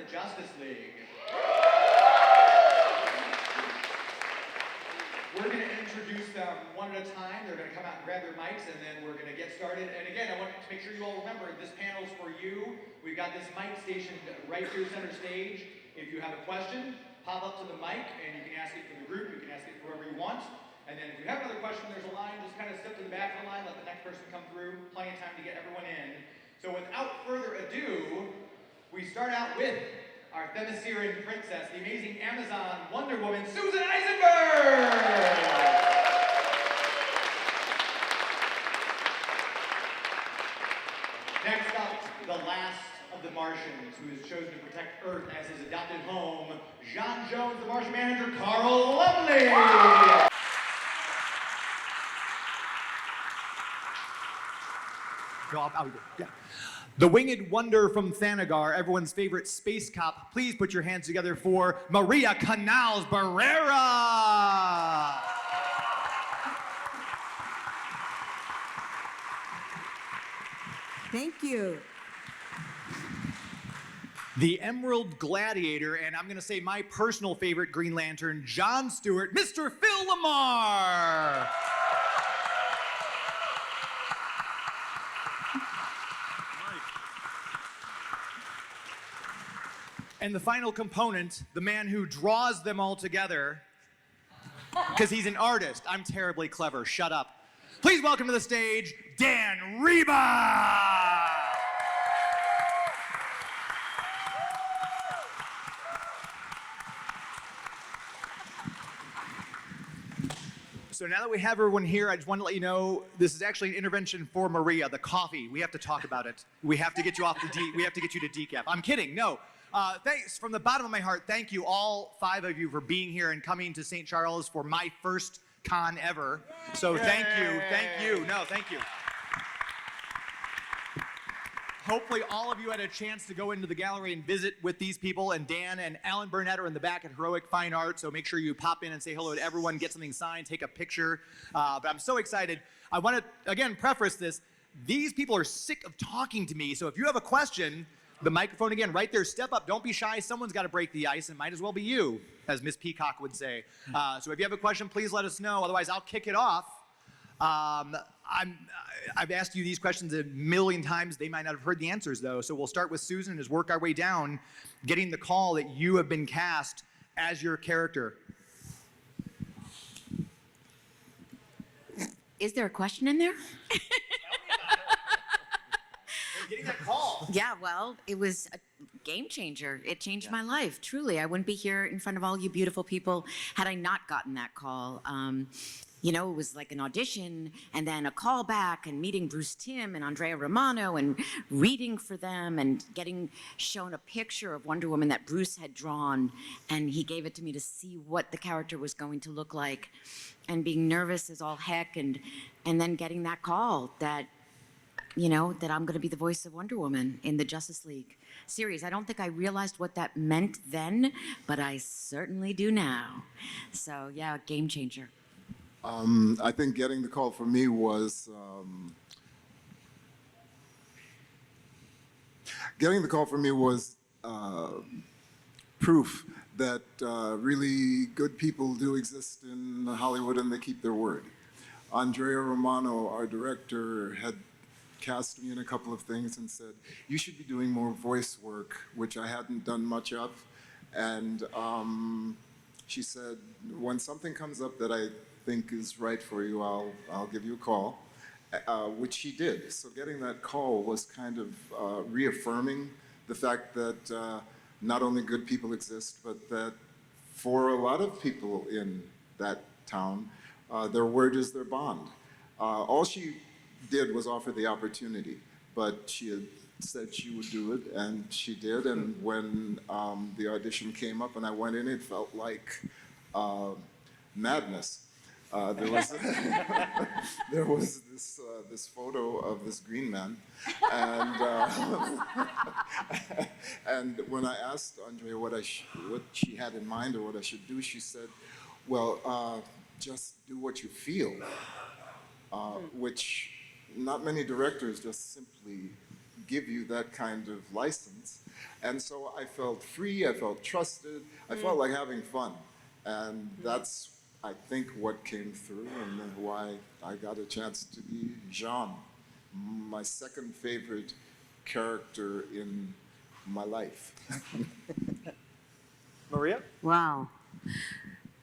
the Justice League. We're going to introduce them one at a time. They're going to come out and grab their mics, and then we're going to get started. And again, I want to make sure you all remember, this panel's for you. We've got this mic station right here center stage. If you have a question, pop up to the mic, and you can ask it for the group. You can ask it for whoever you want. And then if you have another question, there's a line. Just kind of step to the back of the line, let the next person come through. Plenty of time to get everyone in. So without further ado, we start out with our Themysciran princess, the amazing Amazon Wonder Woman, Susan Eisenberg! Next up, the last of the Martians, who has chosen to protect Earth as his adopted home, John Jones, the Martian manager, Carl Lumley! The winged wonder from Thanagar, everyone's favorite space cop. Please put your hands together for Maria Canals Barrera. Thank you. The Emerald Gladiator, and I'm going to say my personal favorite Green Lantern, John Stewart, Mr. Phil Lamar. And the final component, the man who draws them all together, because he's an artist. I'm terribly clever. Shut up. Please welcome to the stage, Dan Reba! So now that we have everyone here, I just want to let you know this is actually an intervention for Maria, the coffee. We have to talk about it. We have to get you off the we have to get you to decaf. I'm kidding. No. Thanks from the bottom of my heart. Thank you, all 5 of you, for being here and coming to St. Charles for my first con ever. So thank you. No, thank you. Hopefully all of you had a chance to go into the gallery and visit with these people, and Dan and Alan Burnett are in the back at Heroic Fine Art, so make sure you pop in and say hello to everyone, get something signed, take a picture. But I'm so excited. I want to, again, preface this. These people are sick of talking to me, so if you have a question, the microphone again, right there, step up, don't be shy, someone's got to break the ice, and might as well be you, as Miss Peacock would say. So if you have a question, please let us know, otherwise I'll kick it off. I've asked you these questions a million times. They might not have heard the answers, though. So we'll start with Susan and just work our way down, getting the call that you have been cast as your character. Is there a question in there? Getting that call. Yeah, well, it was a game changer. It changed my life, truly. I wouldn't be here in front of all you beautiful people had I not gotten that call. You know, it was like an audition and then a call back and meeting Bruce Timm and Andrea Romano and reading for them and getting shown a picture of Wonder Woman that Bruce had drawn, and he gave it to me to see what the character was going to look like, and being nervous as all heck, and then getting that call that, you know, that I'm going to be the voice of Wonder Woman in the Justice League series. I don't think I realized what that meant then, but I certainly do now. So yeah, game changer. I think getting the call for me was proof that really good people do exist in Hollywood and they keep their word. Andrea Romano, our director, had cast me in a couple of things and said, you should be doing more voice work, which I hadn't done much of. And she said, when something comes up that I think is right for you, I'll give you a call, which she did. So getting that call was kind of reaffirming the fact that not only good people exist, but that for a lot of people in that town, their word is their bond. All she did was offer the opportunity, but she had said she would do it, and she did. And when the audition came up and I went in, it felt like madness. There was this photo of this green man, and and when I asked Andrea what she had in mind or what I should do, she said, "Well, just do what you feel," which not many directors just simply give you that kind of license. And so I felt free, I felt trusted, I felt like having fun. And that's, I think, what came through and why I got a chance to be Jean, my second favorite character in my life. Maria? Wow.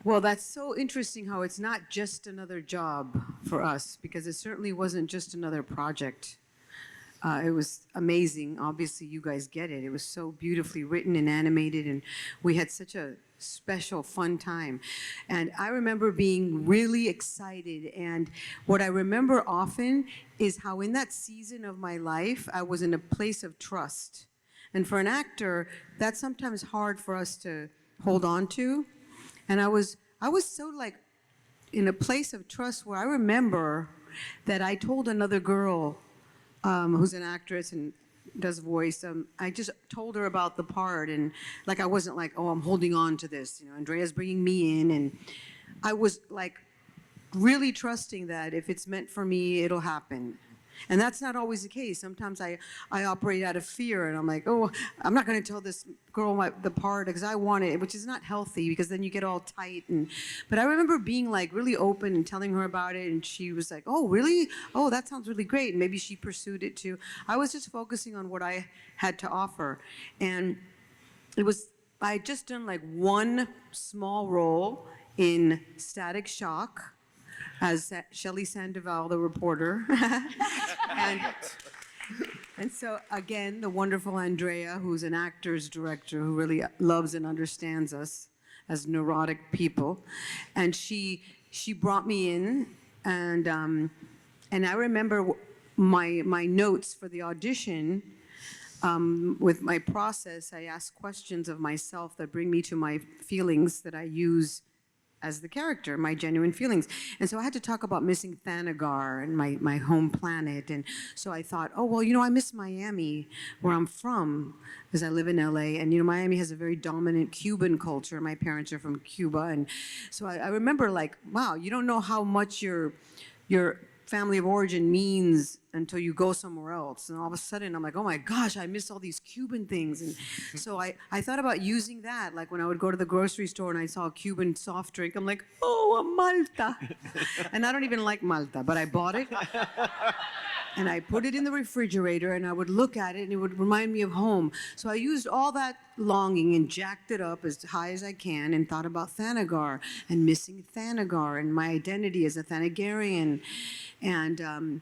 Well, that's so interesting how it's not just another job for us, because it certainly wasn't just another project. It was amazing. Obviously, you guys get it. It was so beautifully written and animated, and we had such a special, fun time. And I remember being really excited. And what I remember often is how in that season of my life, I was in a place of trust. And for an actor, that's sometimes hard for us to hold on to. And I was so like in a place of trust where I remember that I told another girl who's an actress and does voice, I just told her about the part, and like I wasn't like, oh, I'm holding on to this, you know, Andrea's bringing me in, and I was like really trusting that if it's meant for me, it'll happen. And that's not always the case. Sometimes I operate out of fear, and I'm like, oh, I'm not going to tell this girl the part because I want it, which is not healthy because then you get all tight. But I remember being like really open and telling her about it, and she was like, oh, really? Oh, that sounds really great. And maybe she pursued it too. I was just focusing on what I had to offer. And I had just done like one small role in Static Shock as Shelley Sandoval, the reporter. and so, again, the wonderful Andrea, who's an actor's director who really loves and understands us as neurotic people. And she brought me in, and I remember my notes for the audition. With my process, I ask questions of myself that bring me to my feelings that I use as the character, my genuine feelings. And so I had to talk about missing Thanagar and my home planet. And so I thought, oh, well, you know, I miss Miami, where I'm from, because I live in LA. And, you know, Miami has a very dominant Cuban culture. My parents are from Cuba. And so I remember like, wow, you don't know how much your family of origin means until you go somewhere else. And all of a sudden, I'm like, oh my gosh, I miss all these Cuban things. And so I thought about using that. Like when I would go to the grocery store and I saw a Cuban soft drink, I'm like, oh, a Malta. And I don't even like Malta, but I bought it. And I put it in the refrigerator, and I would look at it, and it would remind me of home. So I used all that longing and jacked it up as high as I can and thought about Thanagar and missing Thanagar and my identity as a Thanagarian and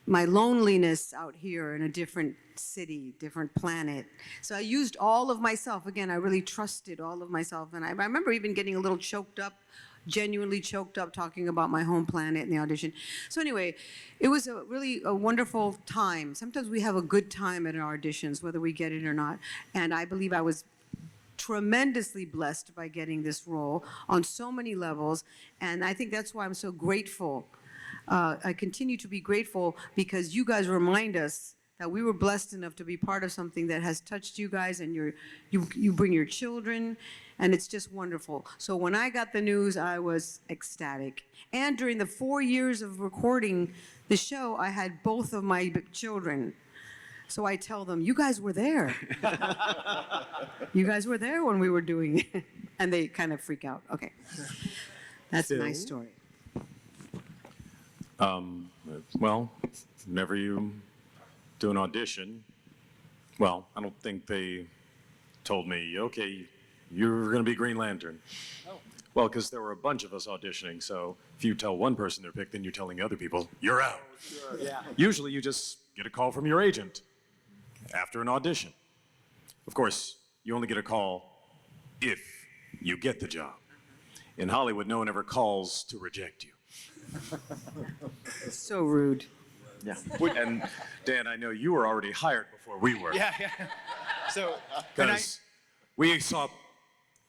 my loneliness out here in a different city, different planet. So I used all of myself. Again, I really trusted all of myself. And I remember even getting a little choked up, genuinely choked up talking about my home planet in the audition. So anyway, it was really a wonderful time. Sometimes we have a good time at our auditions, whether we get it or not. And I believe I was tremendously blessed by getting this role on so many levels. And I think that's why I'm so grateful. I continue to be grateful because you guys remind us that we were blessed enough to be part of something that has touched you guys, and you bring your children, and it's just wonderful. So when I got the news, I was ecstatic. And during the 4 years of recording the show, I had both of my children. So I tell them, you guys were there. You guys were there when we were doing it. And they kind of freak out. Okay. That's my story. Well, whenever you do an audition, well, I don't think they told me, okay, you're going to be Green Lantern. Oh. Well, because there were a bunch of us auditioning, so if you tell one person they're picked, then you're telling other people, you're out. Oh, sure. Yeah. Usually you just get a call from your agent after an audition. Of course, you only get a call if you get the job. In Hollywood, no one ever calls to reject you. So rude. Yeah. And Dan, I know you were already hired before we were. Yeah. So, because we saw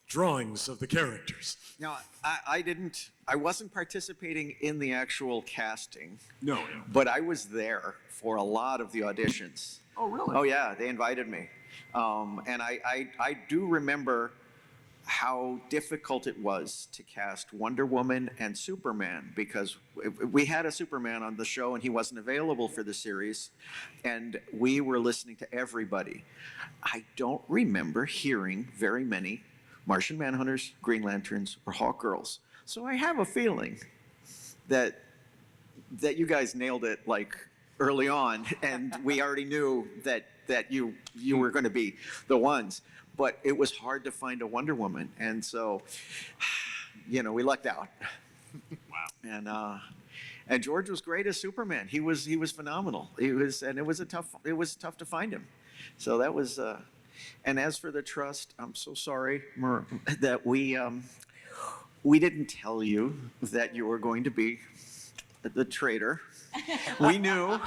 drawings of the characters. Now, I wasn't participating in the actual casting. No. But I was there for a lot of the auditions. Oh, really? Oh, yeah, they invited me. And I do remember how difficult it was to cast Wonder Woman and Superman, because we had a Superman on the show and he wasn't available for the series, and we were listening to everybody. I don't remember hearing very many Martian Manhunters, Green Lanterns, or Hawk Girls. So I have a feeling that you guys nailed it like early on, and we already knew that you were going to be the ones. But it was hard to find a Wonder Woman, and so, we lucked out. Wow. And George was great as Superman. He was phenomenal. It was tough to find him. So that was. And as for the trust, I'm so sorry that we didn't tell you that you were going to be the traitor. We knew.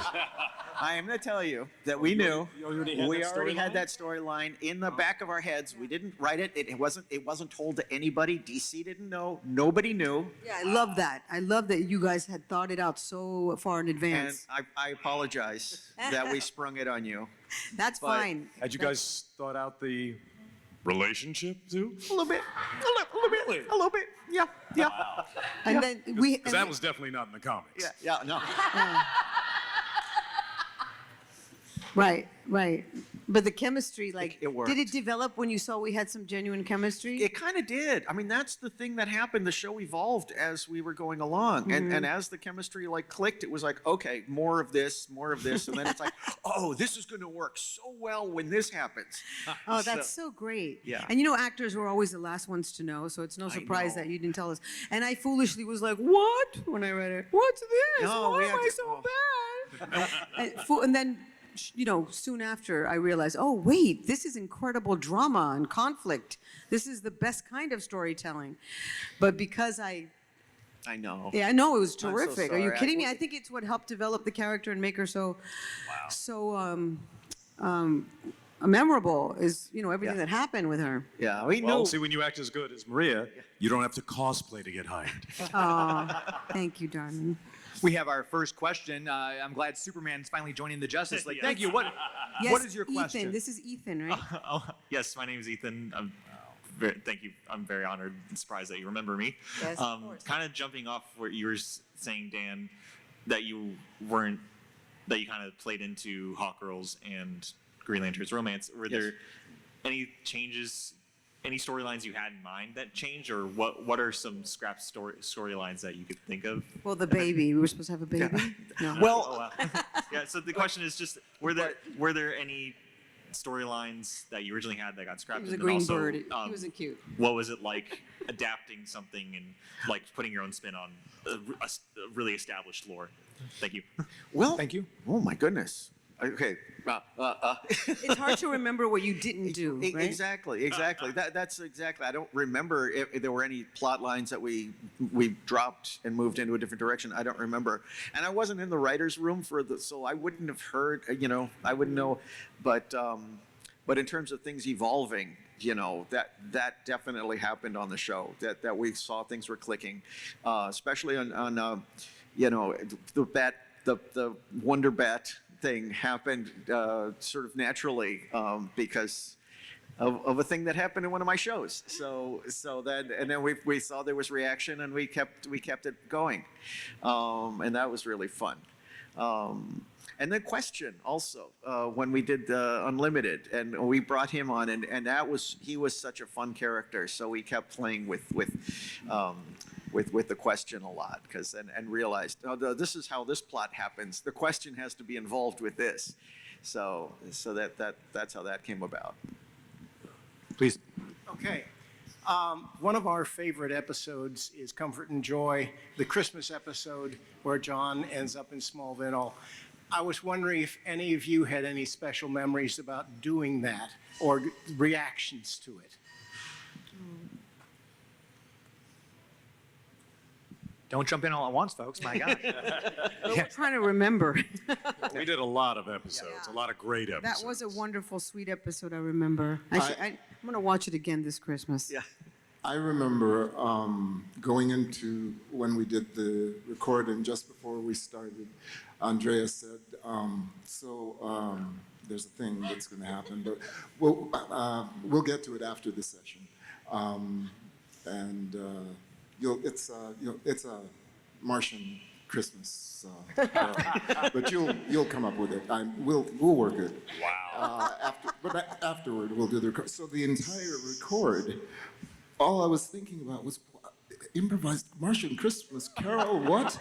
I am going to tell you that we knew. We already had that storyline in the back of our heads. We didn't write it. It wasn't told to anybody. DC didn't know. Nobody knew. Yeah, I love that. I love that you guys had thought it out so far in And advance. I apologize that we sprung it on you. That's but- fine. Had you guys thought out the relationship too? A little bit. A little bit. Yeah. And then we. Because that was definitely not in the comics. Yeah. No. Right. But the chemistry, It worked. did it develop when you saw we had some genuine chemistry? It kind of did. I mean, that's the thing that happened. The show evolved as we were going along, and as the chemistry clicked, it was like, okay, more of this, and then it's like, oh, this is going to work so well when this happens. Oh, that's so great. Yeah. And you know, actors were always the last ones to know, so it's no surprise know. that you didn't tell us. And I foolishly was like, what? When I read it. What's this? No, Why we am had I to- so bad? And then, soon after I realized, oh, wait, this is incredible drama and conflict. This is the best kind of storytelling. But because I know. Yeah, I know it was so terrific. Are you sorry. kidding me? I think it's what helped develop the character and make her so memorable. Is everything Yeah. that happened with her. Yeah, we Well, know. see, when you act as good as Maria, you don't have to cosplay to get hired. Oh, thank you, darling. We have our first question. I'm glad Superman's finally joining the Justice League. Thank you. What is your question? Ethan, this is Ethan, right? Yes, my name is Ethan. Thank you. I'm very honored and surprised that you remember me. Yes, of course. Kind of jumping off what you were saying, Dan, that you kind of played into Hawk Girls and Green Lantern's romance. Were there any changes, any storylines you had in mind that changed, or what are some scrap storylines that you could think of? Well, the baby. We were supposed to have a baby. No. Well, Oh, wow. Yeah. So the question is just, were there any storylines that you originally had that got scrapped? He was a And then green also, bird. He wasn't cute. What was it like adapting something and putting your own spin on a really established lore? Thank you. well. Thank you. Oh my goodness. Okay. It's hard to remember what you didn't do, right? Exactly. That's exactly. I don't remember if there were any plot lines that we dropped and moved into a different direction. I don't remember, and I wasn't in the writers' room so I wouldn't have heard. I wouldn't know. But in terms of things evolving, that definitely happened on the show. That we saw things were clicking, especially on the Wonder Bat thing happened sort of naturally because of a thing that happened in one of my shows. So then we saw there was reaction, and we kept it going, and that was really fun. And then Question also when we did Unlimited, and we brought him on, and he was such a fun character. So we kept playing with the Question a lot, and realized, this is how this plot happens. The Question has to be involved with this, so that's how that came about. Please. Okay. One of our favorite episodes is Comfort and Joy, the Christmas episode where John ends up in Smallville. I was wondering if any of you had any special memories about doing that or reactions to it. Don't jump in all at once, folks. My God. We're trying to remember. We did a lot of episodes, a lot of great episodes. That was a wonderful, sweet episode. I remember. I'm going to watch it again this Christmas. Yeah. I remember going into when we did the recording just before we started. Andrea said, there's a thing that's going to happen, but we'll get to it after the session. And it's a Martian Christmas carol. But you'll come up with it. We'll work it. Wow. Afterward, we'll do the record. So the entire record, all I was thinking about was improvised Martian Christmas carol. What?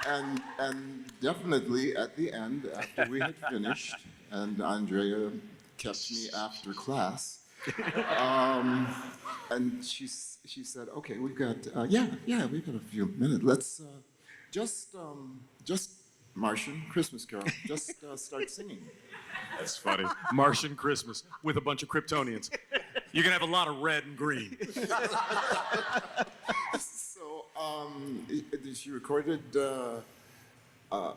And definitely at the end, after we had finished, and Andrea kept me after class, and she said, "Okay, we've got we've got a few minutes. Let's just Martian Christmas carol. Just start singing." That's funny. Martian Christmas with a bunch of Kryptonians. You're gonna have a lot of red and green. So she recorded, I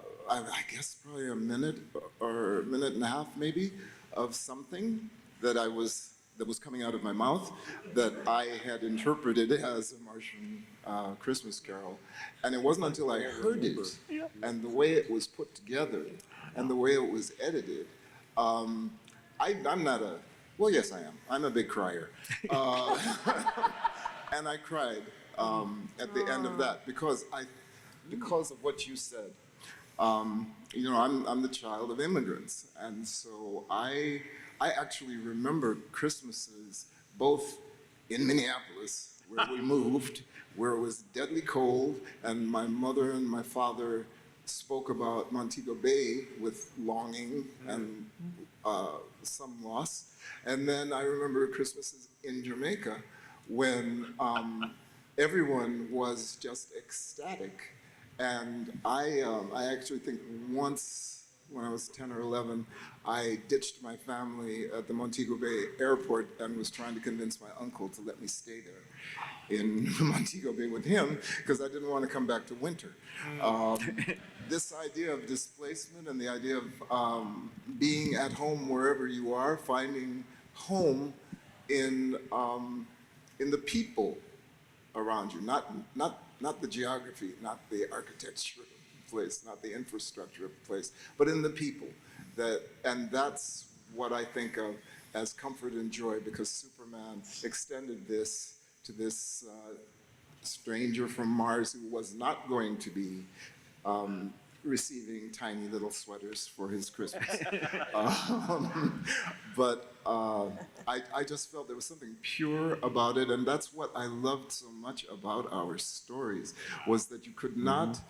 guess probably a minute or a minute and a half maybe of something that was coming out of my mouth that I had interpreted as a Martian Christmas carol. And it wasn't until I heard it and the way it was put together and the way it was edited. I'm not a, well, yes, I am. I'm a big crier. And I cried at the end of that because of what you said. I'm the child of immigrants, and so I actually remember Christmases both in Minneapolis, where we moved, where it was deadly cold, and my mother and my father spoke about Montego Bay with longing and some loss. And then I remember Christmases in Jamaica when everyone was just ecstatic. And I actually think once when I was 10 or 11, I ditched my family at the Montego Bay airport and was trying to convince my uncle to let me stay there in Montego Bay with him because I didn't want to come back to winter. This idea of displacement and the idea of being at home wherever you are, finding home in the people around you, not the geography, not the architecture of the place, not the infrastructure of the place, but in the people. And that's what I think of as comfort and joy, because Superman extended this to this stranger from Mars who was not going to be receiving tiny little sweaters for his Christmas. But I just felt there was something pure about it, and that's what I loved so much about our stories, was that you could not,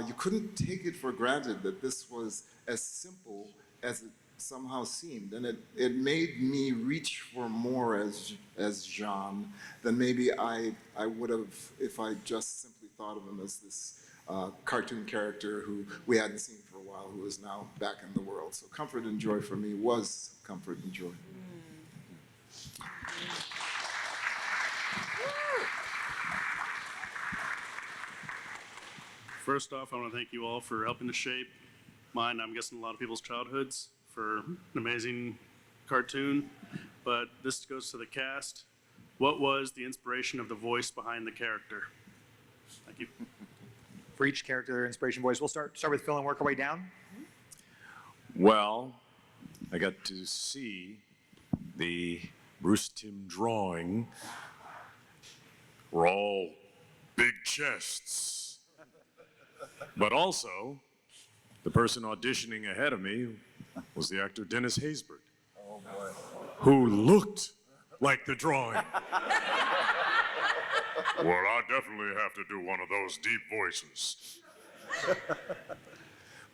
you couldn't take it for granted that this was as simple as it somehow seemed, and it made me reach for more as Jean than maybe I would have if I just simply thought of him as this cartoon character who we hadn't seen for a while, who is now back in the world. So comfort and joy for me was comfort and joy. First off, I want to thank you all for helping to shape mine, I'm guessing a lot of people's childhoods, for an amazing cartoon. But this goes to the cast. What was the inspiration of the voice behind the character? Thank you. For each character, their inspiration voice. We'll start with Phil and work our way down. Well, I got to see the Bruce Timm drawing. We're all big chests. But also, the person auditioning ahead of me was the actor Dennis Haysbert, who looked like the drawing. Well, I definitely have to do one of those deep voices.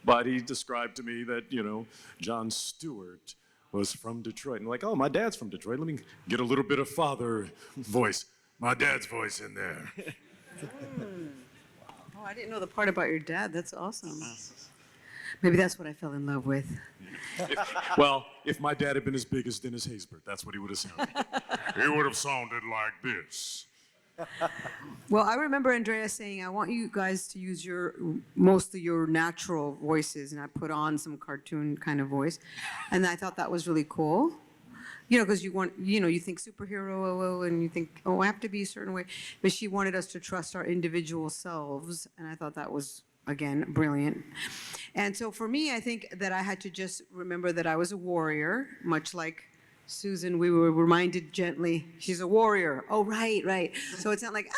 But he described to me that, Jon Stewart was from Detroit. And like, oh, my dad's from Detroit. Let me get a little bit of father voice. My dad's voice in there. Oh, I didn't know the part about your dad. That's awesome. Maybe that's what I fell in love with. If my dad had been as big as Dennis Haysbert, that's what he would have sounded. He would have sounded like this. Well, I remember Andrea saying, I want you guys to use mostly your natural voices, and I put on some cartoon kind of voice. And I thought that was really cool. Because you think superhero, and you think, oh, I have to be a certain way. But she wanted us to trust our individual selves, and I thought that was, again, brilliant. And so for me, I think that I had to just remember that I was a warrior, much like Susan, we were reminded gently, she's a warrior. Oh, right, right. So it's not like,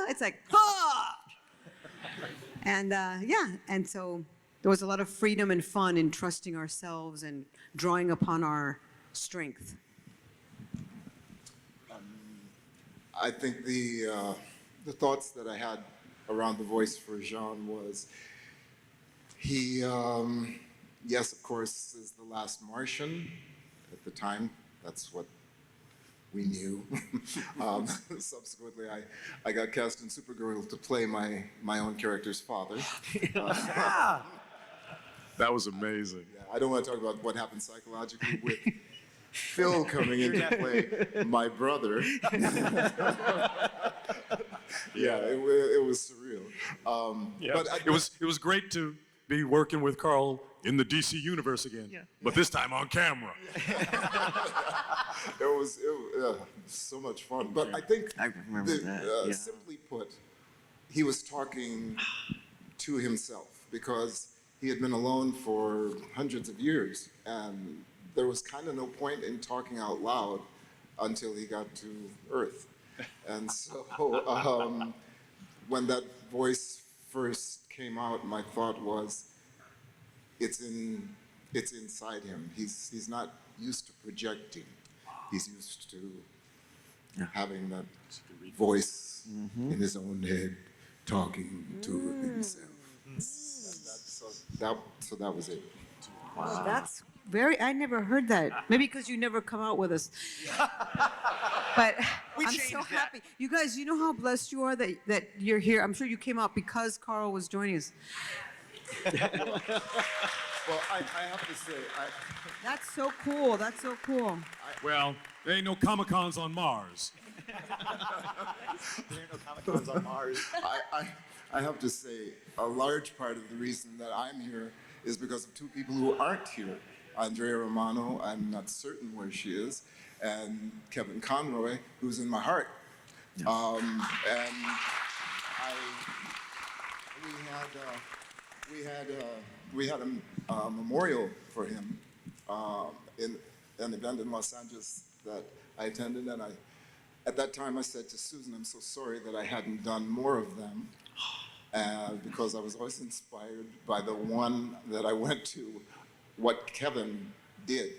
it's like, ah! And yeah, and so there was a lot of freedom and fun in trusting ourselves and drawing upon our strength. I think the thoughts that I had around the voice for Jean was he, yes, of course, is the last Martian at the time. That's what we knew. Subsequently, I got cast in Supergirl to play my own character's father. That was amazing. Yeah, I don't want to talk about what happened psychologically with Phil coming in to play my brother. Yeah, it was surreal. Yeah. But It was great to be working with Carl in the DC universe again, but this time on camera. it was so much fun. But I think, I remember that, yeah. simply put, he was talking to himself because he had been alone for hundreds of years, and there was kind of no point in talking out loud until he got to Earth. And so when that voice first came out, my thought was, it's inside him. He's not used to projecting. He's used to having that voice in his own head, talking to himself. So that was it. Wow. That's I never heard that. Maybe because you never come out with us. But I'm so happy. You guys, you know how blessed you are that you're here? I'm sure you came out because Carl was joining us. Well, I have to say, That's so cool. That's so cool. Well, there ain't no Comic-Cons on Mars. There ain't no Comic-Cons on Mars. I have to say, a large part of the reason that I'm here is because of two people who aren't here. Andrea Romano, I'm not certain where she is, and Kevin Conroy, who's in my heart. And we had a memorial for him in an event in Los Angeles that I attended, and at that time I said to Susan, I'm so sorry that I hadn't done more of them, because I was always inspired by the one that I went to, what Kevin did,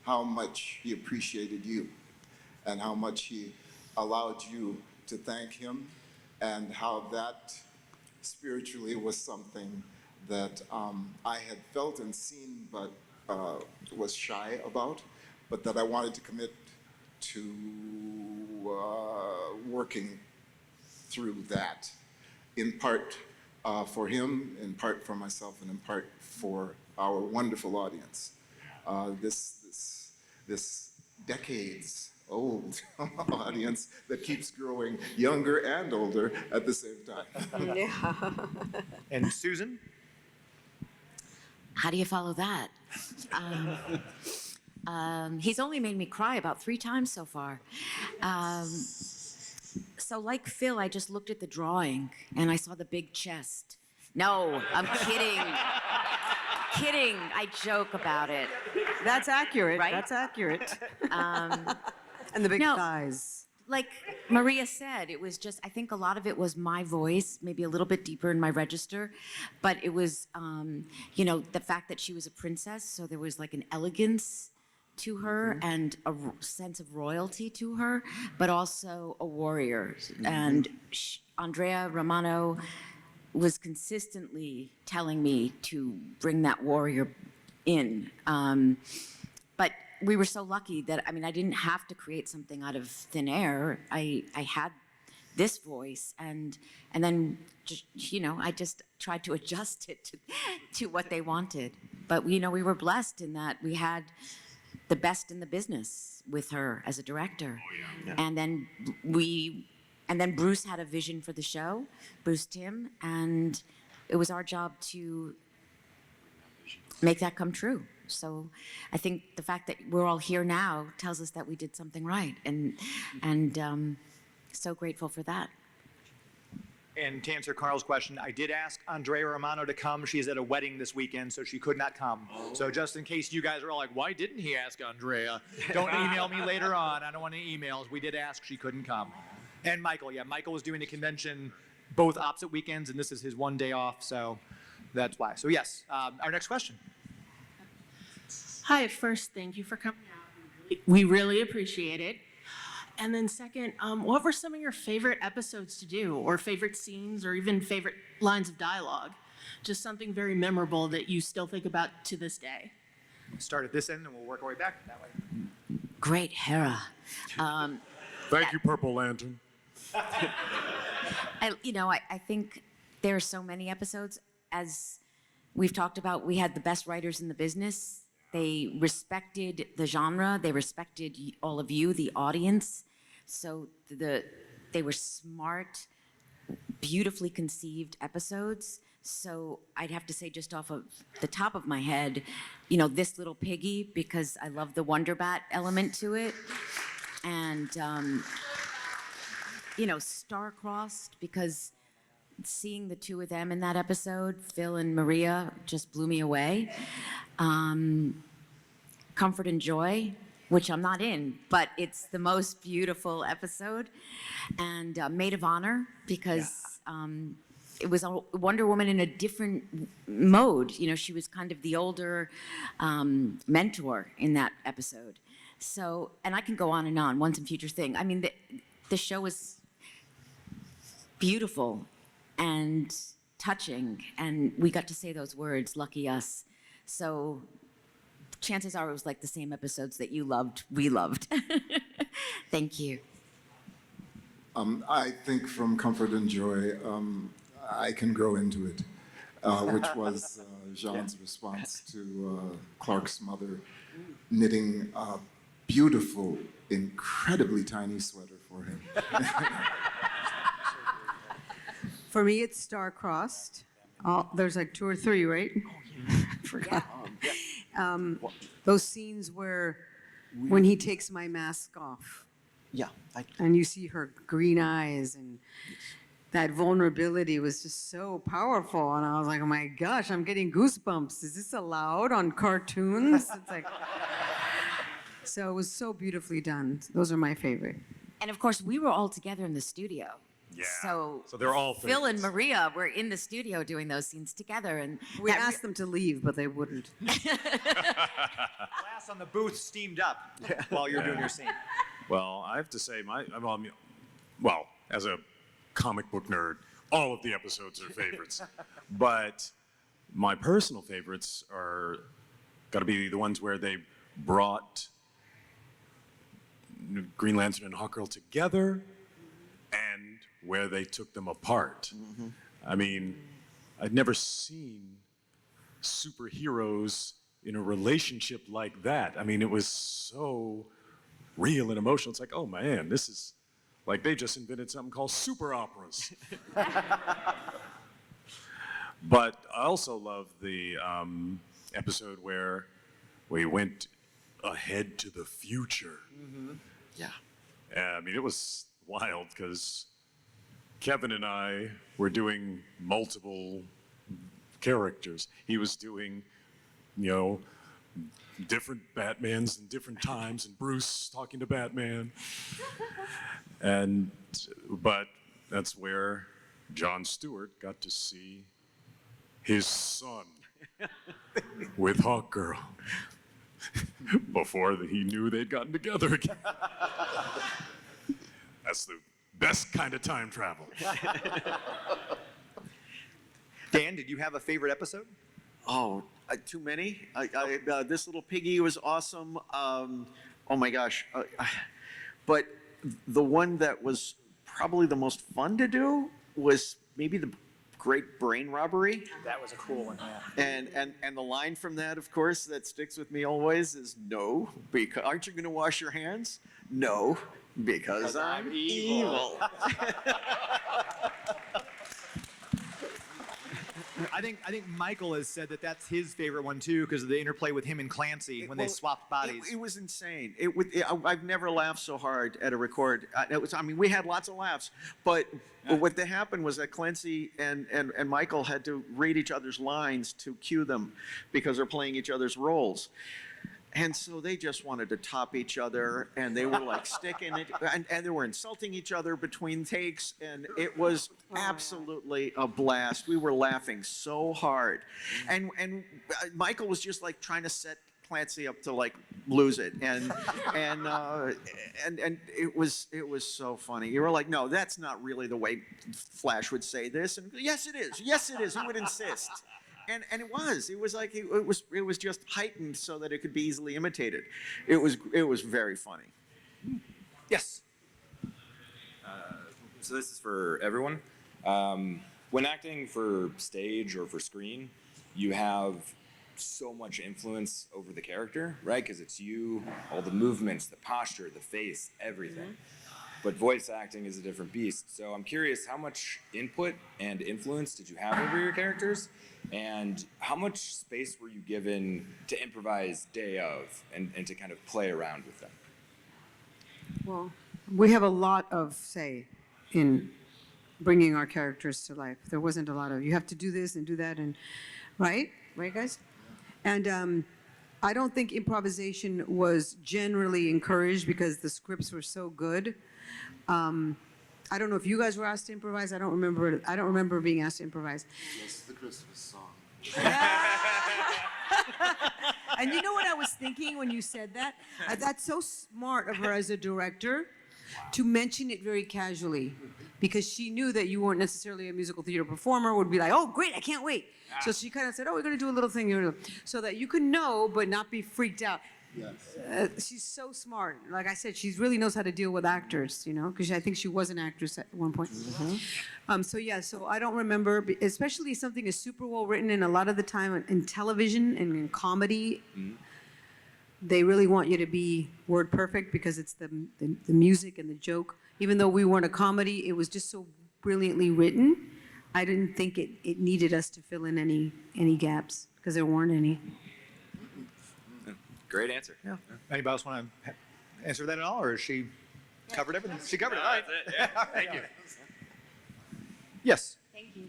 how much he appreciated you, and how much he allowed you to thank him, and how that spiritually was something that I had felt and seen, but was shy about, but that I wanted to commit to working through that, in part for him, in part for myself, and in part for our wonderful audience. This decades-old audience that keeps growing younger and older at the same time. Yeah. And Susan? How do you follow that? He's only made me cry about 3 times so far. So like Phil, I just looked at the drawing and I saw the big chest. No, I'm kidding. Kidding. I joke about it. That's accurate. Right? That's accurate. And the big No. thighs. Like Maria said, it was just, I think a lot of it was my voice, maybe a little bit deeper in my register, but it was, the fact that she was a princess, so there was like an elegance to her and a sense of royalty to her, but also a warrior. And Andrea Romano was consistently telling me to bring that warrior in. But we were so lucky that, I didn't have to create something out of thin air. I had this voice, and then I just tried to adjust it to what they wanted. But we were blessed in that we had the best in the business with her as a director. And then Bruce had a vision for the show, Bruce Timm, and it was our job to make that come true. So I think the fact that we're all here now tells us that we did something right, and so grateful for that. And to answer Carl's question, I did ask Andrea Romano to come. She's at a wedding this weekend, so she could not come. So just in case you guys are all like, why didn't he ask Andrea? Don't email me later on. I don't want any emails. We did ask. She couldn't come. And Michael, yeah, Michael was doing the convention both opposite weekends, and this is his one day off, so that's why. So yes, our next question. Hi, first, thank you for coming out. We really appreciate it. And then second, what were some of your favorite episodes to do, or favorite scenes, or even favorite lines of dialogue? Just something very memorable that you still think about to this day. Start at this end, and we'll work our way back that way. Great Hera. Thank you, Purple Lantern. I think there are so many episodes. As we've talked about, we had the best writers in the business. They respected the genre. They respected all of you, the audience. So they were smart, beautifully conceived episodes. So I'd have to say, just off of the top of my head, This Little Piggy, because I love the Wonder Bat element to it. And, Star-Crossed, because seeing the two of them in that episode, Phil and Maria, just blew me away. Comfort and Joy, which I'm not in, but it's the most beautiful episode. And Maid of Honor, because it was a Wonder Woman in a different mode. She was kind of the older mentor in that episode. So, and I can go on and on, Once and Future Thing. I mean, the show was beautiful and touching, and we got to say those words, lucky us. So chances are it was like the same episodes that you loved, we loved. Thank you. I think from Comfort and Joy, I can grow into it, which was Jean's response to Clark's mother knitting a beautiful, incredibly tiny sweater for him. For me, it's Star-Crossed. There's like 2 or 3, right? I forgot. Those scenes when he takes my mask off, Yeah. and you see her green eyes, and that vulnerability was just so powerful. And I was like, oh my gosh, I'm getting goosebumps. Is this allowed on cartoons? It's like, so it was so beautifully done. Those are my favorite. And of course, we were all together in the studio. Yeah. So they're all Phil and favorites. Maria were in the studio doing those scenes together, and We asked them to leave, but they wouldn't. Glass on the booth steamed up while you're doing your scene. Well, I have to say, as a comic book nerd, all of the episodes are favorites. But my personal favorites are got to be the ones where they brought Green Lantern and Hawkgirl together, and where they took them apart. Mm-hmm. I mean, I'd never seen superheroes in a relationship like that. I mean, it was so real and emotional. It's like, oh man, this is like they just invented something called super operas. But I also love the episode where we went ahead to the future. Mm-hmm. Yeah. I mean, it was wild because Kevin and I were doing multiple characters. He was doing, different Batmans in different times, and Bruce talking to Batman. But that's where Jon Stewart got to see his son with Hawkgirl before he knew they'd gotten together again. That's the best kind of time travel. Dan, did you have a favorite episode? Oh, too many. This Little Piggy was awesome. Oh my gosh. But the one that was probably the most fun to do was maybe the Great Brain Robbery. That was a cool one, yeah. And the line from that, of course, that sticks with me always is no, because aren't you going to wash your hands? No, because I'm evil. I think Michael has said that that's his favorite one too because of the interplay with him and Clancy when they Well, swapped bodies. It was insane. I've never laughed so hard at a record. I mean, we had lots of laughs, but what happened was that Clancy and Michael had to read each other's lines to cue them because they're playing each other's roles. And so they just wanted to top each other, and they were like sticking it, and they were insulting each other between takes, and it was absolutely a blast. We were laughing so hard, and Michael was just like trying to set Clancy up to like lose it, and it was so funny. You were like, no, that's not really the way Flash would say this, and yes, it is. Yes, it is. He would insist. And it was like it was just heightened so that it could be easily imitated. It was very funny. Yes. So this is for everyone. When acting for stage or for screen, you have so much influence over the character, right? Because it's you, all the movements, the posture, the face, everything. But voice acting is a different beast. So I'm curious, how much input and influence did you have over your characters? And how much space were you given to improvise day of and to kind of play around with them? Well, we have a lot of say in bringing our characters to life. There wasn't a lot of, you have to do this and do that, and right, guys? And I don't think improvisation was generally encouraged because the scripts were so good. I don't know if you guys were asked to improvise. I don't remember being asked to improvise. Yes, the Christmas song. And you know what I was thinking when you said that? That's so smart of her as a director to mention it very casually, because she knew that you weren't necessarily a musical theater performer, would be like, oh, great, I can't wait. So she kind of said, oh, we're going to do a little thing, so that you can know but not be freaked out. Yes. She's so smart. Like I said, she really knows how to deal with actors, because I think she was an actress at one point. So I don't remember, especially something is super well written, and a lot of the time in television and in comedy, they really want you to be word perfect because it's the music and the joke. Even though we weren't a comedy, it was just so brilliantly written. I didn't think it needed us to fill in any gaps because there weren't any. Great answer. Yeah. Anybody else want to answer that at all, or has she covered everything? She covered it. All right. Yeah, thank you. Yes. Thank you.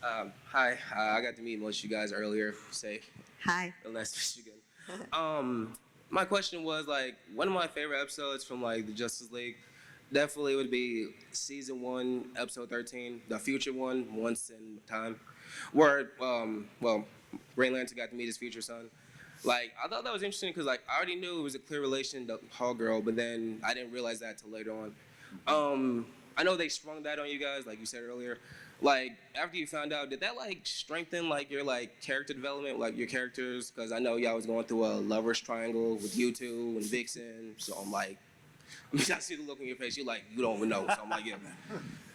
Hi, I got to meet most of you guys earlier. Say, Hi. unless Michigan. My question was like one of my favorite episodes from like the Justice League. Definitely would be season 1, episode 13, the future one, Once in Time, where Green Lantern got to meet his future son. Like, I thought that was interesting because, like, I already knew it was a clear relation to Hall Girl, but then I didn't realize that till later on. I know they sprung that on you guys, like you said earlier. Like, after you found out, did that, like, strengthen, like, your, like, character development, like, your characters? Because I know y'all was going through a lover's triangle with you two and Vixen, so I'm like, I see the look on your face, you're like, you don't even know, so I'm like, yeah.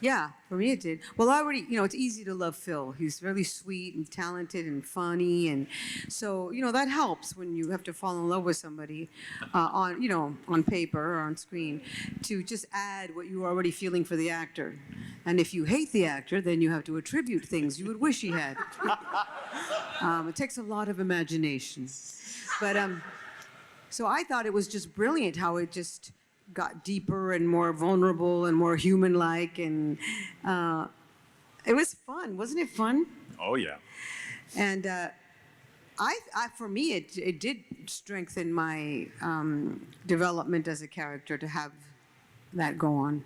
Yeah, for me it did. Well, I already, it's easy to love Phil. He's really sweet and talented and funny, and so that helps when you have to fall in love with somebody on paper or on screen, to just add what you were already feeling for the actor. And if you hate the actor, then you have to attribute things you would wish he had. It takes a lot of imagination, but so I thought it was just brilliant how it just got deeper and more vulnerable and more human-like, and it was fun. Wasn't it fun? Oh, yeah. And for me, it did strengthen my development as a character to have that go on.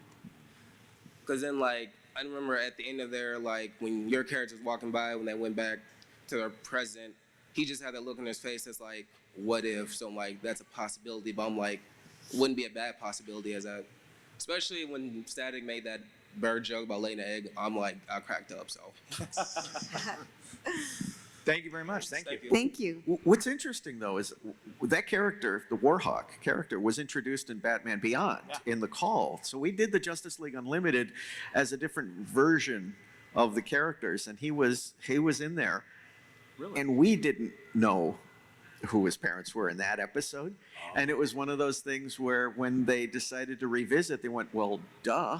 Because then, like, I remember at the end of there, like, when your character's walking by, when they went back to their present, he just had that look on his face that's like, what if? So I'm like, that's a possibility, but I'm like, wouldn't be a bad possibility as that, especially when Static made that bird joke about laying an egg. I'm like, I cracked up, so. Thank you very much. Thank you. Thank you. What's interesting, though, is that character, the Warhawk character, was introduced in Batman Beyond in the call. So we did the Justice League Unlimited as a different version of the characters, and he was in there. Really? And we didn't know who his parents were in that episode. And it was one of those things where when they decided to revisit, they went, well, duh.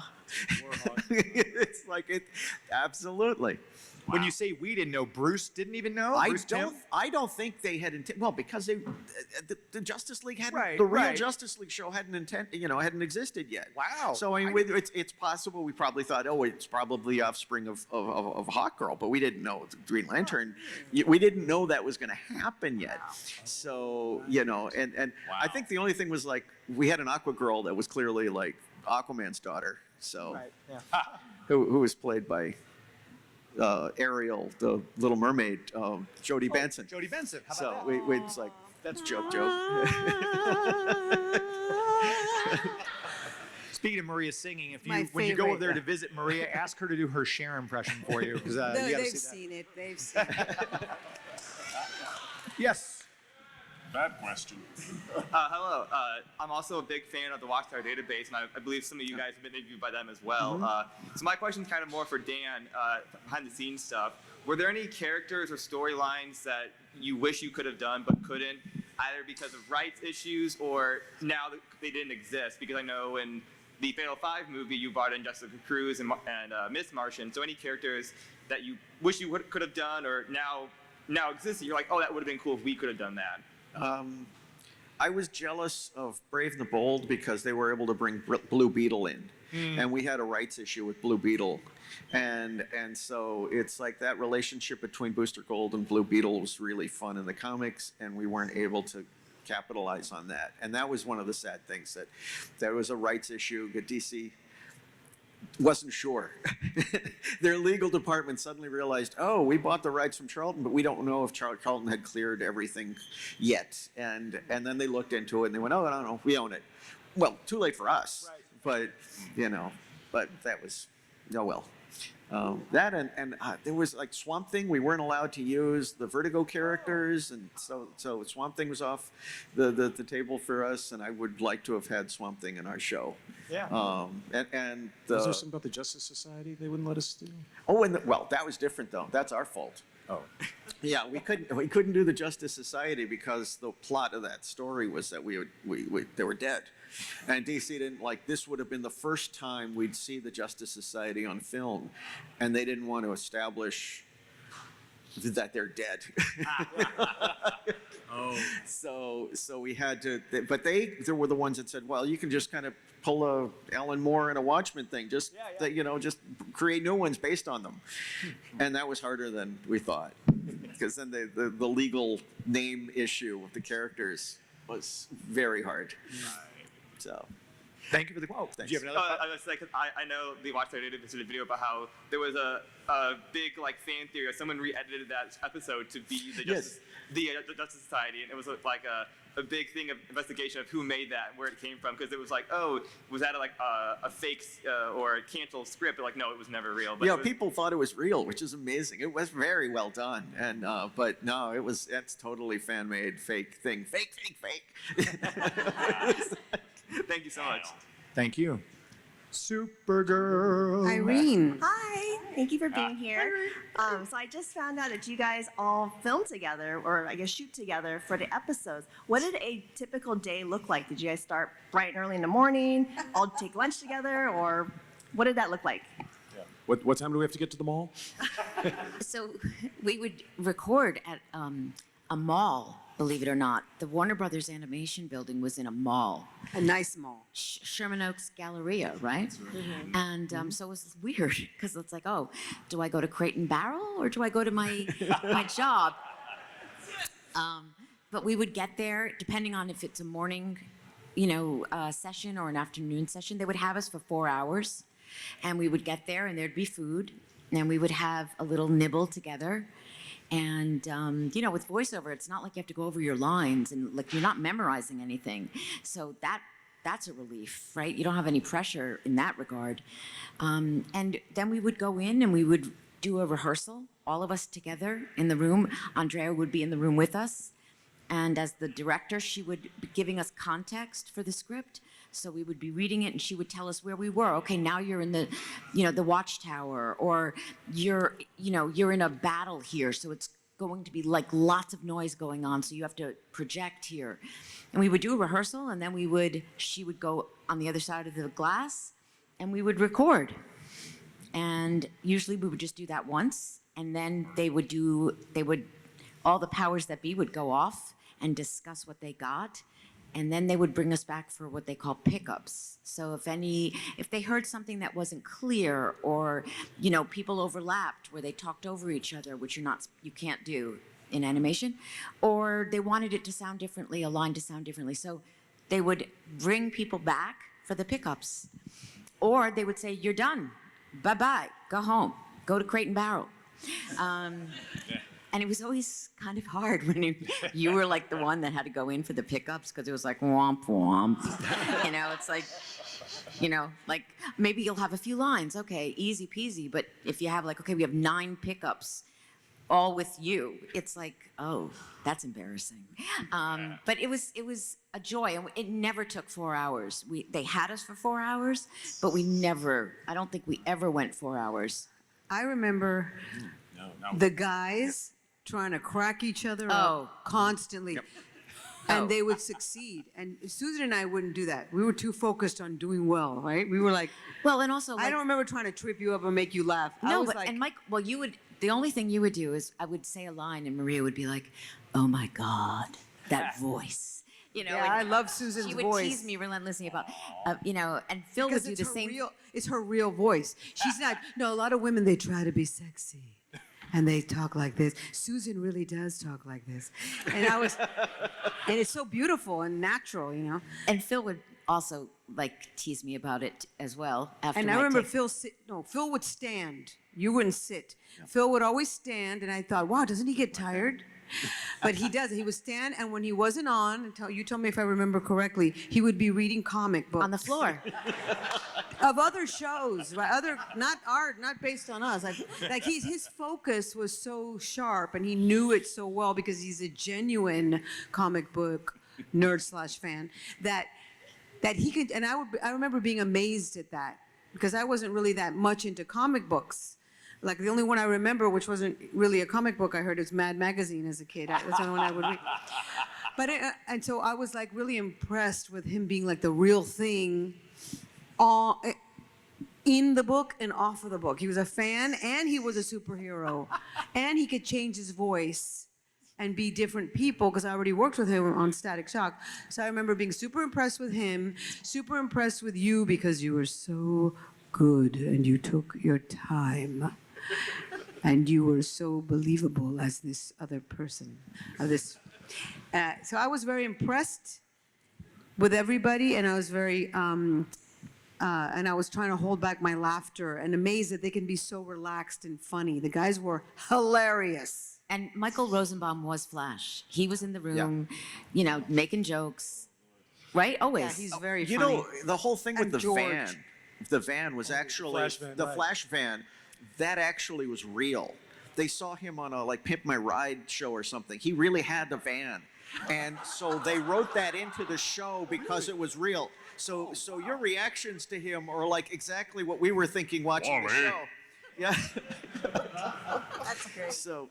It's like, absolutely. When you say we didn't know, Bruce didn't even know? Bruce Timm? I don't think they had intent. Well, because the Justice League hadn't, Right, the real right. Justice League show hadn't hadn't existed yet. Wow. So I mean, it's possible we probably thought, oh, it's probably offspring of Hawkgirl, but we didn't know Green Lantern. We didn't know that was going to happen yet. So and I think the only thing was like we had an Aqua Girl that was clearly like Aquaman's daughter. So who was played by Ariel, the Little Mermaid, Jodie Benson. Jodie Benson. How So about that? it's like, that's joke. Speaking of Maria singing, when My you go over favorite. there to visit Maria, ask her to do her Cher impression for you. Because No, you gotta they've see that. seen it. They've seen it. Yes. Bad question. Hello. I'm also a big fan of the Watchtower database, and I believe some of you guys have been interviewed by them as well. So my question is kind of more for Dan, behind the scenes stuff. Were there any characters or storylines that you wish you could have done but couldn't, either because of rights issues or now that they didn't exist? Because I know in the Fatal Five movie, you brought in Jessica Cruz and Miss Martian. So any characters that you wish you could have done or now exist, you're like, oh, that would have been cool if we could have done that. I was jealous of Brave and the Bold because they were able to bring Blue Beetle in. And we had a rights issue with Blue Beetle. And so it's like that relationship between Booster Gold and Blue Beetle was really fun in the comics, and we weren't able to capitalize on that. And that was one of the sad things, that there was a rights issue that DC wasn't sure. Their legal department suddenly realized, oh, we bought the rights from Charlton, but we don't know if Charlton had cleared everything yet. And then they looked into it and they went, oh, no, we own it. Well, too late for us. Right. But that was, oh well. That and there was like Swamp Thing. We weren't allowed to use the Vertigo characters, and so Swamp Thing was off the table for us. And I would like to have had Swamp Thing in our show. Yeah. And Was there something about the Justice Society they wouldn't let us do? oh, well, that was different though. That's our fault. Oh. Yeah, we couldn't do the Justice Society because the plot of that story was that they were dead, and DC didn't like. This would have been the first time we'd see the Justice Society on film, and they didn't want to establish that they're dead. Oh. So we had to, but they were the ones that said, well, you can just kind of pull a Alan Moore and a Watchmen thing, just just create new ones based on them, and that was harder than we thought, because then the legal name issue of the characters was very hard. Right. So. Thank you for the quote. Thanks. Do you have another? I was like, I know the Watchtower database did a video about how there was a big like fan theory, or someone re-edited that episode to be the Justice, the Justice Society, and it was like a big thing of investigation of who made that and where it came from, because it was like, oh, was that like a fake or a canceled script? But like, no, it was never real. But People thought it was real, which is amazing. It was very well done, and but no, that's totally fan made fake thing. Fake. Thank you so much. Thank you. Supergirl. Irene. Hi, thank you for being here. So I just found out that you guys all film together, or I guess shoot together for the episodes. What did a typical day look like? Did you guys start bright and early in the morning, all take lunch together, or what did that look like? What time do we have to get to the mall? So we would record at a mall, believe it or not. The Warner Brothers Animation Building was in a mall. A nice mall. Sherman Oaks Galleria, right? And so it was weird, because it's like, oh, do I go to Crate and Barrel or do I go to my job? But we would get there, depending on if it's a morning, session or an afternoon session. They would have us for 4 hours, and we would get there, and there'd be food, and we would have a little nibble together. And, with voiceover, it's not like you have to go over your lines, and like you're not memorizing anything. So that's a relief, right? You don't have any pressure in that regard. And then we would go in and we would do a rehearsal, all of us together in the room. Andrea would be in the room with us. And as the director, she would be giving us context for the script. So we would be reading it, and she would tell us where we were. Okay, now you're in the Watchtower, or you're in a battle here. So it's going to be like lots of noise going on, so you have to project here. And we would do a rehearsal, and then she would go on the other side of the glass, and we would record. And usually we would just do that once, and then all the powers that be would go off and discuss what they got, and then they would bring us back for what they call pickups. So if they heard something that wasn't clear, or people overlapped where they talked over each other, which you can't do in animation, or they wanted it to sound differently, a line to sound differently, so they would bring people back for the pickups, or they would say, "You're done, bye-bye, go home, go to Crate and Barrel." And it was always kind of hard when you were like the one that had to go in for the pickups, because it was like womp womp. It's like, like maybe you'll have a few lines, okay, easy peasy. But if you have we have 9 pickups, all with you, it's like, oh, that's embarrassing. But it was a joy, and it never took 4 hours. They had us for 4 hours, but I don't think we ever went 4 hours. I remember the guys trying to crack each other up constantly. Yep. And they would succeed. And Susan and I wouldn't do that. We were too focused on doing well, right? We were like, well, and also, I don't remember trying to trip you up or make you laugh. No, and Mike, the only thing you would do is I would say a line, and Maria would be like, "Oh my God, that voice." I love Susan's voice. She would tease me relentlessly about, and Phil would do the same. It's her real voice. She's not. No, a lot of women, they try to be sexy, and they talk like this. Susan really does talk like this, and it's so beautiful and natural, And Phil would also tease me about it as well. And I remember Phil would stand. You wouldn't sit. Yeah. Phil would always stand, and I thought, wow, doesn't he get tired? But he does. He would stand, and when he wasn't on, you tell me if I remember correctly, he would be reading comic books on the floor of other shows, right? Not based on us. His focus was so sharp, and he knew it so well because he's a genuine comic book nerd/fan that he could. And I remember being amazed at that because I wasn't really that much into comic books. Like the only one I remember, which wasn't really a comic book I heard, was Mad Magazine as a kid. That's the only one I would read. But and so I was really impressed with him being the real thing, in the book and off of the book. He was a fan, and he was a superhero, and he could change his voice and be different people because I already worked with him on Static Shock. So I remember being super impressed with him, super impressed with you because you were so good and you took your time. And you were so believable as this other person. So I was very impressed with everybody, and I was very, and I was trying to hold back my laughter and amazed that they can be so relaxed and funny. The guys were hilarious. And Michael Rosenbaum was Flash. He was in the room, making jokes, right? Always. Yeah, he's very funny. The whole thing with George. the van was actually, Flash van, that actually was real. They saw him on a Pimp My Ride show or something. He really had the van. And so they wrote that into the show because it was real. So your reactions to him are exactly what we were thinking watching the show. Yeah. That's great. So.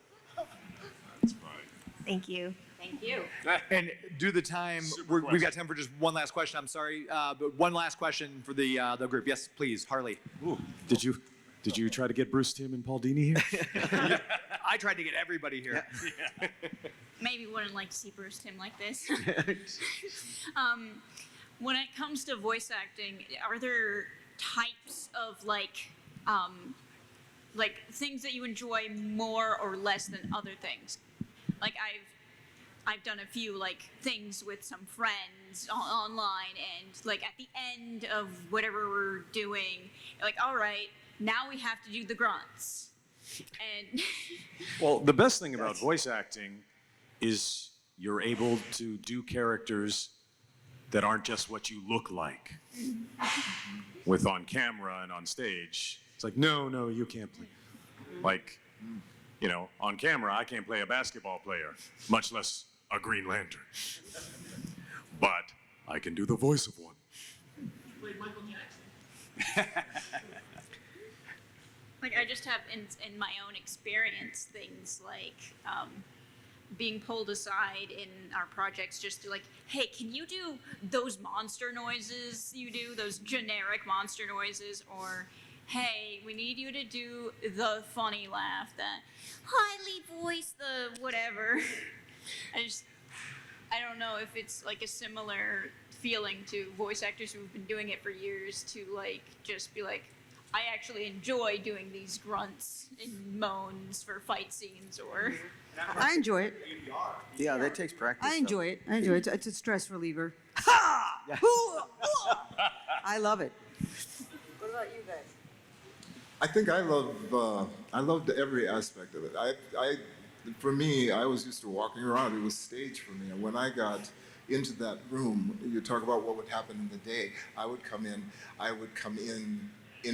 Thank you. Thank you. And due to the time, we've got time for just one last question. I'm sorry, but one last question for the group. Yes, please, Harley. Ooh, did you try to get Bruce Timm and Paul Dini here? I tried to get everybody here. Yeah. Maybe wouldn't like to see Bruce Timm like this. When it comes to voice acting, are there types of things that you enjoy more or less than other things? I've done a few things with some friends online, and at the end of whatever we're doing, all right, now we have to do the grunts. And well, the best thing about voice acting is you're able to do characters that aren't just what you look like. With on camera and on stage, it's no, you can't play. On camera, I can't play a basketball player, much less a Green Lantern. But I can do the voice of one. Like Michael Jackson. like I just have in my own experience things like being pulled aside in our projects just to like, hey, can you do those monster noises you do, those generic monster noises, or hey, we need you to do the funny laugh, that highly voice, the whatever. I don't know if it's like a similar feeling to voice actors who've been doing it for years to like just be like, I actually enjoy doing these grunts and moans for fight scenes or. I enjoy it. Yeah, that takes practice. I enjoy it. I enjoy it. It's a stress reliever. I love it. What about you guys? I think I loved every aspect of it. For me, I was used to walking around. It was stage for me. And when I got into that room, you talk about what would happen in the day. I would come in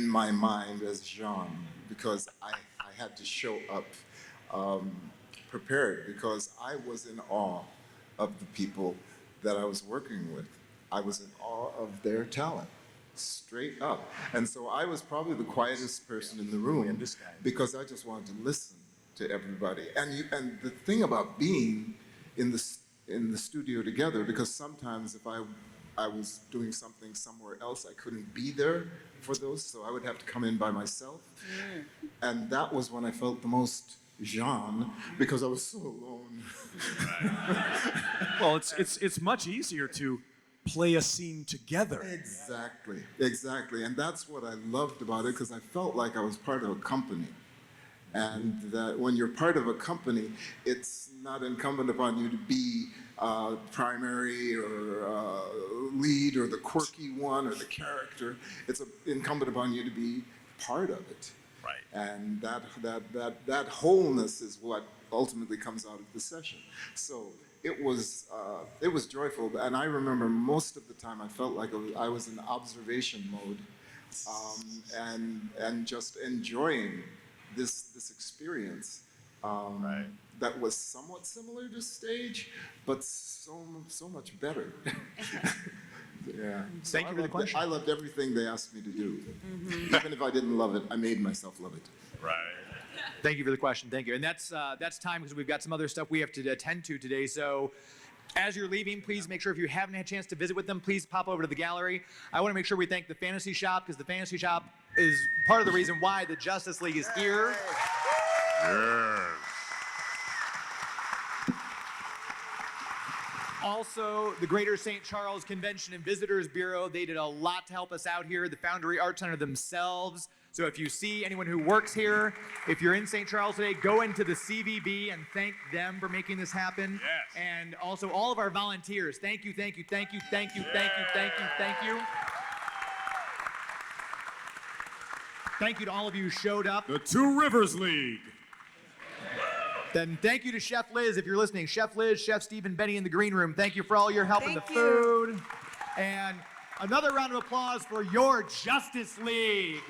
my mind as Jean, because I had to show up prepared, because I was in awe of the people that I was working with. I was in awe of their talent, straight up. And so I was probably the quietest person in the room because I just wanted to listen to everybody. And the thing about being in the studio together, because sometimes if I was doing something somewhere else, I couldn't be there for those, so I would have to come in by myself. And that was when I felt the most Jean, because I was so alone. Well, it's much easier to play a scene together. Exactly. And that's what I loved about it, because I felt like I was part of a company. And that when you're part of a company, it's not incumbent upon you to be primary or lead or the quirky one or the character. It's incumbent upon you to be part of it. Right. And that wholeness is what ultimately comes out of the session. So it was joyful, and I remember most of the time I felt like I was in observation mode, and just enjoying this experience that was somewhat similar to stage, but so much better. Yeah. Thank you for the question. I loved everything they asked me to do. Even if I didn't love it, I made myself love it. Right. Thank you for the question. Thank you. And that's time, because we've got some other stuff we have to attend to today. So as you're leaving, please make sure if you haven't had a chance to visit with them, please pop over to the gallery. I want to make sure we thank the Fantasy Shop, because the Fantasy Shop is part of the reason why the Justice League is here. Also, the Greater St. Charles Convention and Visitors Bureau, they did a lot to help us out here. The Foundry Art Center themselves. So if you see anyone who works here, if you're in St. Charles today, go into the CVB and thank them for making this happen. Yes. And also all of our volunteers. Thank you, thank you, thank you, thank you, thank you, thank you, thank you. Thank you to all of you who showed up. The Two Rivers League. Then thank you to Chef Liz, if you're listening. Chef Liz, Chef Stephen, Benny in the green room. Thank you for all your help in the food. And another round of applause for your Justice League.